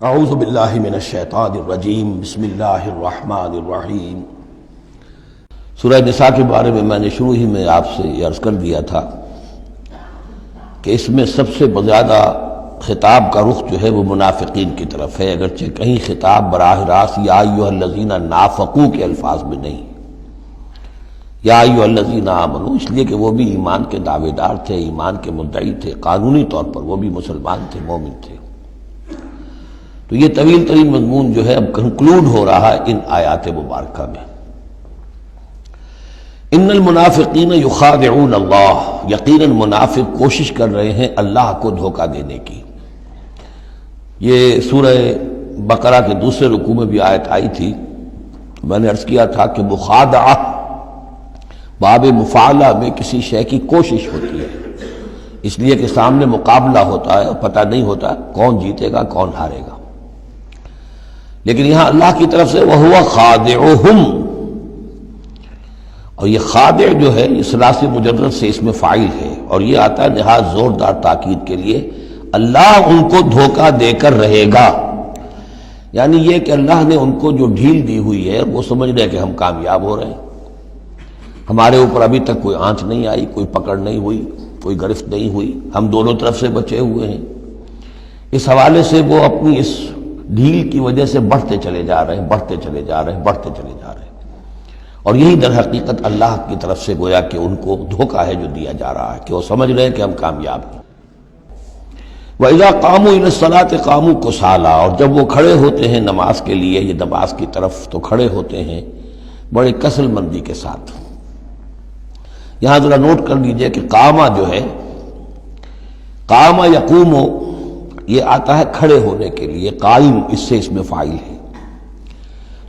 اعوذ باللہ من الشیطان الرجیم بسم اللہ الرحمن الرحیم۔ سورہ نساء کے بارے میں نے شروع ہی میں آپ سے یہ عرض کر دیا تھا کہ اس میں سب سے زیادہ خطاب کا رخ جو ہے وہ منافقین کی طرف ہے، اگرچہ کہیں خطاب براہ راست یا ایھا الذین نافقوا کے الفاظ میں نہیں، یا ایھا الذین آمنوا، اس لیے کہ وہ بھی ایمان کے دعوے دار تھے، ایمان کے مدعی تھے، قانونی طور پر وہ بھی مسلمان تھے، مومن تھے۔ تو یہ طویل ترین مضمون جو ہے اب کنکلوڈ ہو رہا ہے ان آیات مبارکہ میں۔ ان المنافقین یخادعون اللہ، یقیناً منافق کوشش کر رہے ہیں اللہ کو دھوکہ دینے کی۔ یہ سورہ بقرہ کے دوسرے رکوع میں بھی آیت آئی تھی، میں نے عرض کیا تھا کہ مخادعہ باب مفاعلہ میں کسی شے کی کوشش ہوتی ہے، اس لیے کہ سامنے مقابلہ ہوتا ہے اور پتہ نہیں ہوتا کون جیتے گا کون ہارے گا، لیکن یہاں اللہ کی طرف سے وَهُوَ خَادِعُهُمْ، اور یہ خادع جو ہے یہ ثلاثی مجرد سے اس میں فاعل ہے، اور یہ آتا ہے نہایت زوردار تاکید کے لیے، اللہ ان کو دھوکہ دے کر رہے گا، یعنی یہ کہ اللہ نے ان کو جو ڈھیل دی ہوئی ہے وہ سمجھ رہے کہ ہم کامیاب ہو رہے ہیں، ہمارے اوپر ابھی تک کوئی آنچ نہیں آئی، کوئی پکڑ نہیں ہوئی، کوئی گرفت نہیں ہوئی، ہم دونوں طرف سے بچے ہوئے ہیں۔ اس حوالے سے وہ اپنی اس ڈھیل کی وجہ سے بڑھتے چلے جا رہے ہیں، بڑھتے چلے جا رہے ہیں، بڑھتے چلے جا رہے ہیں، اور یہی در حقیقت اللہ کی طرف سے گویا کہ ان کو دھوکہ ہے جو دیا جا رہا ہے کہ وہ سمجھ رہے ہیں کہ ہم کامیاب ہیں۔ وَإِذَا قَامُوا إِلَى الصَّلَاةِ قَامُوا كُسَالَىٰ، اور جب وہ کھڑے ہوتے ہیں نماز کے لیے، یہ نماز کی طرف، تو کھڑے ہوتے ہیں بڑے کسل مندی کے ساتھ۔ یہاں ذرا نوٹ کر لیجئے کہ قامہ جو ہے، قامہ یقوم، یہ آتا ہے کھڑے ہونے کے لیے، قائم اس سے اس میں فاعل ہے،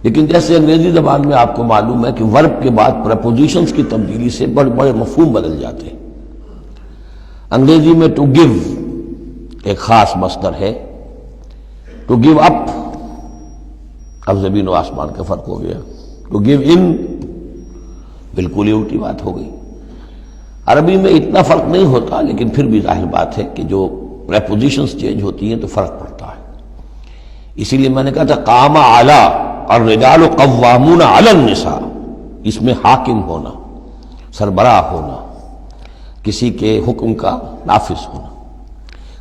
لیکن جیسے انگریزی زبان میں آپ کو معلوم ہے کہ ورب کے بعد پریپوزیشنز کی تبدیلی سے بڑے بڑے مفہوم بدل جاتے ہیں۔ انگریزی میں ٹو گیو ایک خاص مصدر ہے، ٹو گیو اپ، اب زمین و آسمان کا فرق ہو گیا، ٹو گیو ان بالکل ہی الٹی بات ہو گئی۔ عربی میں اتنا فرق نہیں ہوتا، لیکن پھر بھی ظاہر بات ہے کہ جو پریپوزیشنز چینج ہوتی ہیں تو فرق پڑتا ہے، اسی لیے میں نے کہا تھا قام اعلی الرجال قوامون علی النساء، اس میں حاکم ہونا، سربراہ ہونا، کسی کے حکم کا نافذ ہونا۔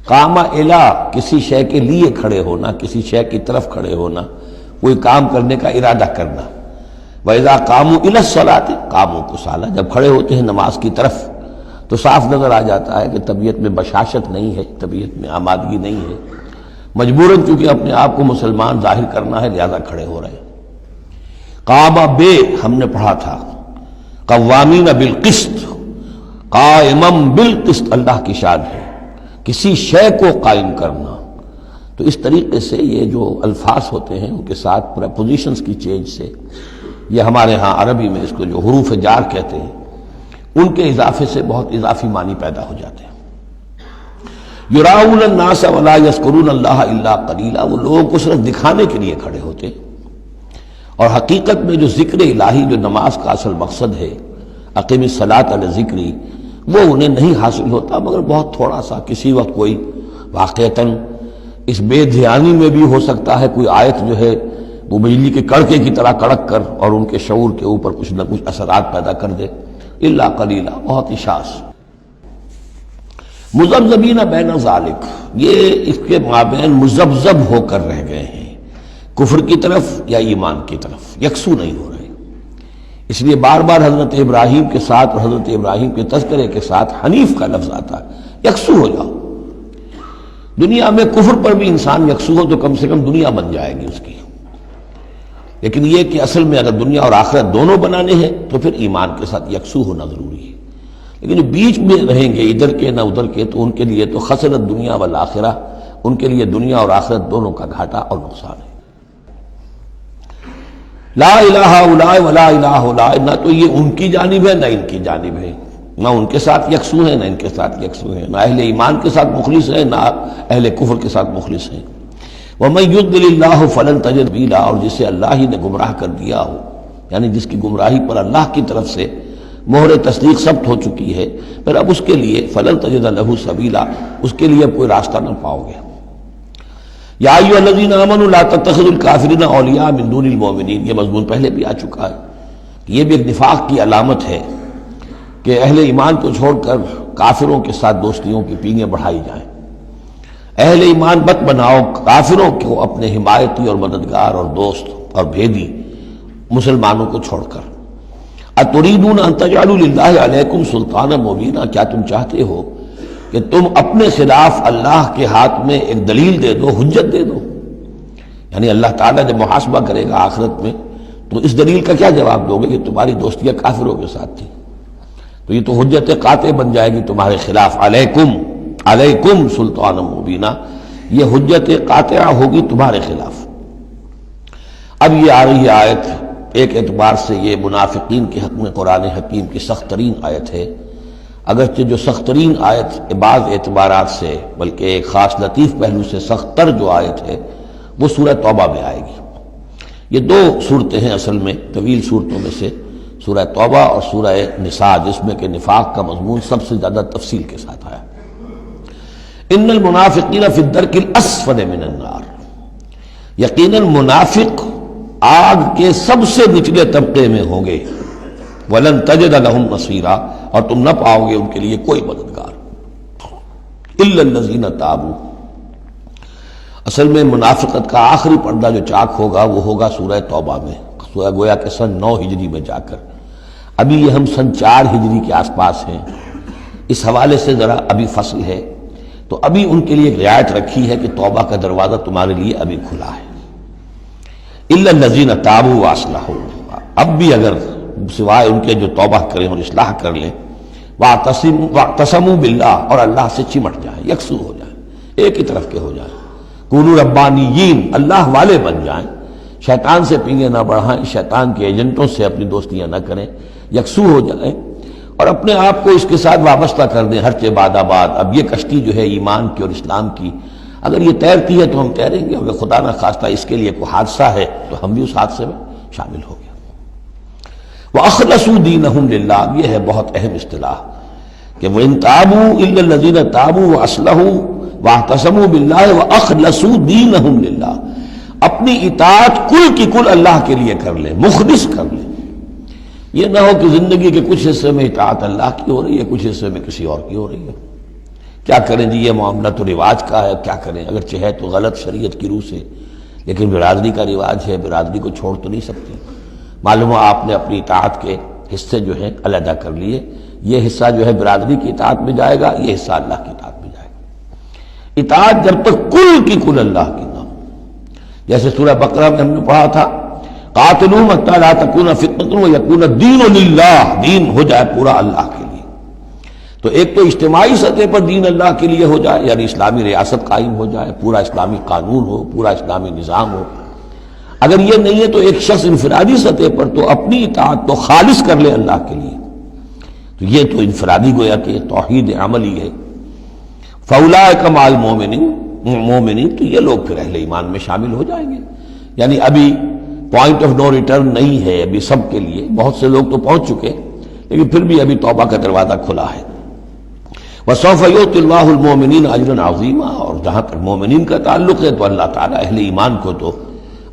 قام الی کسی شے کے لیے کھڑے ہونا، کسی شے کی طرف کھڑے ہونا، کوئی کام کرنے کا ارادہ کرنا۔ وَإِذَا قَامُوا إِلَى الصَّلَاةِ قَامُوا كُسَالَىٰ، جب کھڑے ہوتے ہیں نماز کی طرف تو صاف نظر آ جاتا ہے کہ طبیعت میں بشاشت نہیں ہے، طبیعت میں آمادگی نہیں ہے، مجبوراً چونکہ اپنے آپ کو مسلمان ظاہر کرنا ہے لہذا کھڑے ہو رہے ہیں۔ قام بے ہم نے پڑھا تھا، قوامین بالقسط، قائمم بالقسط اللہ کی شان ہے، کسی شے کو قائم کرنا۔ تو اس طریقے سے یہ جو الفاظ ہوتے ہیں ان کے ساتھ پریپوزیشنز کی چینج سے، یہ ہمارے ہاں عربی میں اس کو جو حروف جار کہتے ہیں، ان کے اضافے سے بہت اضافی معنی پیدا ہو جاتے ہیں۔ یراؤن الناس ولا یذکرون اللہ الا قلیلا، وہ لوگوں کو صرف دکھانے کے لیے کھڑے ہوتے ہیں، اور حقیقت میں جو ذکر الہی جو نماز کا اصل مقصد ہے، اقیم الصلاۃ علی ذکری، وہ انہیں نہیں حاصل ہوتا مگر بہت تھوڑا سا، کسی وقت کوئی واقعتاً اس بے دھیانی میں بھی ہو سکتا ہے کوئی آیت جو ہے وہ بجلی کے کڑکے کی طرح کڑک کر اور ان کے شعور کے اوپر کچھ نہ کچھ اثرات پیدا کر دے، الا قلیلا، بہت ہی شاذ۔ مذبذبین بین ذالک، یہ اس کے مابین مذبذب ہو کر رہ گئے ہیں، کفر کی طرف یا ایمان کی طرف، یکسو نہیں ہو رہے، اس لیے بار بار حضرت ابراہیم کے ساتھ اور حضرت ابراہیم کے تذکرے کے ساتھ حنیف کا لفظ آتا ہے، یکسو ہو جاؤ۔ دنیا میں کفر پر بھی انسان یکسو ہو تو کم سے کم دنیا بن جائے گی اس کی، لیکن یہ کہ اصل میں اگر دنیا اور آخرت دونوں بنانے ہیں تو پھر ایمان کے ساتھ یکسو ہونا ضروری ہے، لیکن جو بیچ میں رہیں گے ادھر کے نہ ادھر کے، تو ان کے لیے تو خسرت دنیا والآخرہ، ان کے لیے دنیا اور آخرت دونوں کا گھاٹا اور نقصان ہے۔ لا الہ الا ولا الہ الا، نہ تو یہ ان کی جانب ہے نہ ان کی جانب ہے، نہ ان کے ساتھ یکسو ہیں نہ ان کے ساتھ یکسو ہیں، نہ اہل ایمان کے ساتھ مخلص ہیں نہ اہل کفر کے ساتھ مخلص ہیں۔ وَمَن يُضْلِلِ اللَّهُ فَلَن تَجِدَ سَبِيلًا، اور جسے اللہ ہی نے گمراہ کر دیا ہو، یعنی جس کی گمراہی پر اللہ کی طرف سے مہر تصدیق ثبت ہو چکی ہے، پھر اب اس کے لیے فَلَن تَجِدَ لَهُ سَبِيلًا، اس کے لیے اب کوئی راستہ نہ پاؤ گے۔ یا ایھا الذین آمنوا لا تتخذوا الکافرین اولیاء من دون المؤمنین، یہ مضمون پہلے بھی آ چکا ہے کہ یہ بھی ایک نفاق کی علامت ہے کہ اہل ایمان کو چھوڑ کر کافروں کے ساتھ دوستیوں کی پینگیں بڑھائی جائیں۔ اہل ایمان مت بناؤ کافروں کو اپنے حمایتی اور مددگار اور دوست اور بھیدی مسلمانوں کو چھوڑ کر۔ اتریدون ان تجعلوا للہ علیکم سلطانا مبینا، کیا تم چاہتے ہو کہ تم اپنے خلاف اللہ کے ہاتھ میں ایک دلیل دے دو، حجت دے دو؟ یعنی اللہ تعالیٰ جب محاسبہ کرے گا آخرت میں تو اس دلیل کا کیا جواب دو گے کہ تمہاری دوستیاں کافروں کے ساتھ تھی؟ تو یہ تو حجت قاطع بن جائے گی تمہارے خلاف، علیکم سلطان مبینہ، یہ حجت قاطعہ ہوگی تمہارے خلاف۔ اب یہ آ رہی آیت ایک اعتبار سے یہ منافقین کے حق میں قرآن حکیم کی سخت ترین آیت ہے، اگرچہ جو سخت ترین آیت بعض اعتبارات سے بلکہ ایک خاص لطیف پہلو سے سخت تر جو آیت ہے وہ سورہ توبہ میں آئے گی۔ یہ دو صورتیں ہیں اصل میں طویل صورتوں میں سے، سورہ توبہ اور سورہ نساء، جس میں کہ نفاق کا مضمون سب سے زیادہ تفصیل کے ساتھ آیا۔ ان المنافقین فی الدرک الاسفل من النار، یقیناً منافق آگ کے سب سے نچلے طبقے میں ہوں گے۔ وَلَن تَجِدَ لَهُمْ نَصِيرًا، اور تم نہ پاؤ گے ان کے لیے کوئی مددگار۔ إِلَّا الَّذِينَ تَابُوا، اصل میں منافقت کا آخری پردہ جو چاک ہوگا وہ ہوگا سورہ توبہ میں، سورہ گویا کہ سن 9 ہجری میں جا کر۔ ابھی یہ ہم سن 4 ہجری کے آس پاس ہیں، اس حوالے سے ذرا ابھی فصل ہے، تو ابھی ان کے لیے ایک رعایت رکھی ہے کہ توبہ کا دروازہ تمہارے لیے ابھی کھلا ہے۔ إِلَّا الَّذِينَ تَابُوا وَأَصْلَحُوا، اب بھی اگر سوائے ان کے جو توبہ کریں اور اصلاح کر لیں، وَاعْتَصَمُوا بِاللَّهِ، اور اللہ سے چمٹ جائیں، یکسو ہو جائیں، ایک ہی طرف کے ہو جائیں، کونوا ربانیین، اللہ والے بن جائیں، شیطان سے پینگے نہ بڑھائیں، شیطان کے ایجنٹوں سے اپنی دوستیاں نہ کریں، یکسو ہو جائیں اور اپنے آپ کو اس کے ساتھ وابستہ کر دیں ہر چہ باد آباد۔ اب یہ کشتی جو ہے ایمان کی اور اسلام کی، اگر یہ تیرتی ہے تو ہم تیریں گے، اگر خدا نہ خواستہ اس کے لیے کوئی حادثہ ہے تو ہم بھی اس حادثے میں شامل ہو گئے۔ وَأَخْلَصُوا دِينَهُمْ لِلَّهِ، یہ ہے بہت اہم اصطلاح کہ وَإِن تَابُوا إِلَّا الَّذِينَ تَابُوا وَأَصْلَحُوا وَاعْتَصَمُوا بِاللَّهِ وَأَخْلَصُوا دِينَهُمْ لِلَّهِ، اپنی اطاعت کل کی کل اللہ کے لیے کر لیں، مخلص کر لیں۔ یہ نہ ہو کہ زندگی کے کچھ حصے میں اطاعت اللہ کی ہو رہی ہے، کچھ حصے میں کسی اور کی ہو رہی ہے۔ کیا کریں جی، یہ معاملہ تو رواج کا ہے، کیا کریں، اگرچہ ہے تو غلط شریعت کی روح سے، لیکن برادری کا رواج ہے، برادری کو چھوڑ تو نہیں سکتے۔ معلوم ہو آپ نے اپنی اطاعت کے حصے جو ہیں علیحدہ کر لیے، یہ حصہ جو ہے برادری کی اطاعت میں جائے گا، یہ حصہ اللہ کی اطاعت میں جائے گا۔ اطاعت جب تک کل کی کل اللہ کی نہ ہو، جیسے سورہ بقرہ میں ہم نے پڑھا تھا قاتلوہم حتی لا تکون فتنۃ ویکون الدین للہ، دین ہو جائے پورا اللہ کے لیے۔ تو ایک تو اجتماعی سطح پر دین اللہ کے لیے ہو جائے، یعنی اسلامی ریاست قائم ہو جائے، پورا اسلامی قانون ہو، پورا اسلامی نظام ہو۔ اگر یہ نہیں ہے تو ایک شخص انفرادی سطح پر تو اپنی اطاعت تو خالص کر لے اللہ کے لیے، تو یہ تو انفرادی گویا کہ توحید عملی ہے۔ فَأُولَٰئِکَ مَعَ الْمُؤْمِنِينَ، تو یہ لوگ پھر اہل ایمان میں شامل ہو جائیں گے۔ یعنی ابھی پوائنٹ آف نو ریٹرن نہیں ہے ابھی سب کے لیے، بہت سے لوگ تو پہنچ چکے، لیکن پھر بھی ابھی توبہ کا دروازہ کھلا ہے۔ وَسَوْفَ يُؤْتِ اللَّهُ الْمُؤْمِنِينَ أَجْرًا عَظِيمًا، اور جہاں تک مومنین کا تعلق ہے تو اللہ تعالیٰ اہل ایمان کو تو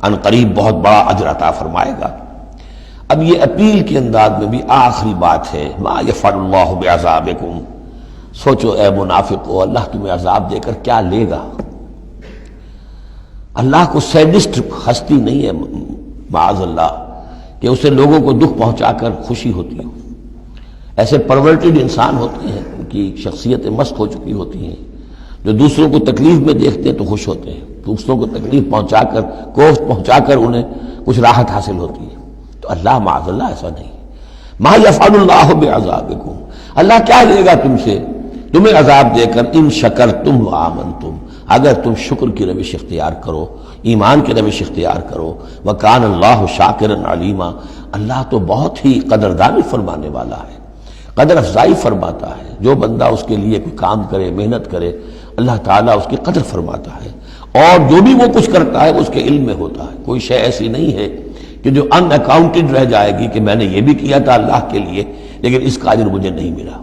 ان قریب بہت بڑا اجر عطا فرمائے گا۔ اب یہ اپیل کے انداز میں بھی آخری بات ہے، مَا يَفْعَلُ اللَّهُ بِعَذَابِكُمْ، سوچو اے منافقو، اللہ تمہیں عذاب دے کر کیا لے گا؟ اللہ کو سیڈسٹ ہستی نہیں ہے معاذ اللہ کہ اسے لوگوں کو دکھ پہنچا کر خوشی ہوتی ہو۔ ایسے پرورٹڈ انسان ہوتے ہیں، ان کی شخصیتیں مست ہو چکی ہوتی ہیں، جو دوسروں کو تکلیف میں دیکھتے ہیں تو خوش ہوتے ہیں، دوسروں کو تکلیف پہنچا کر، کوفت پہنچا کر انہیں کچھ راحت حاصل ہوتی ہے۔ تو اللہ معاذ اللہ ایسا نہیں۔ ما یفعل اللہ بعذابکم، اللہ کیا لے گا تم سے، تمہیں عذاب دے کر، ان شکرتم وآمنتم، اگر تم شکر کی روش اختیار کرو، ایمان کی روش اختیار کرو۔ وکان اللہ شاکرا علیما، اللہ تو بہت ہی قدردانی فرمانے والا ہے، قدر افزائی فرماتا ہے۔ جو بندہ اس کے لیے کوئی کام کرے، محنت کرے، اللہ تعالیٰ اس کی قدر فرماتا ہے، اور جو بھی وہ کچھ کرتا ہے اس کے علم میں ہوتا ہے۔ کوئی شے ایسی نہیں ہے کہ جو ان اکاؤنٹڈ رہ جائے گی کہ میں نے یہ بھی کیا تھا اللہ کے لیے لیکن اس کا اجر مجھے نہیں ملا۔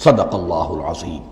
صدق اللہ العظیم۔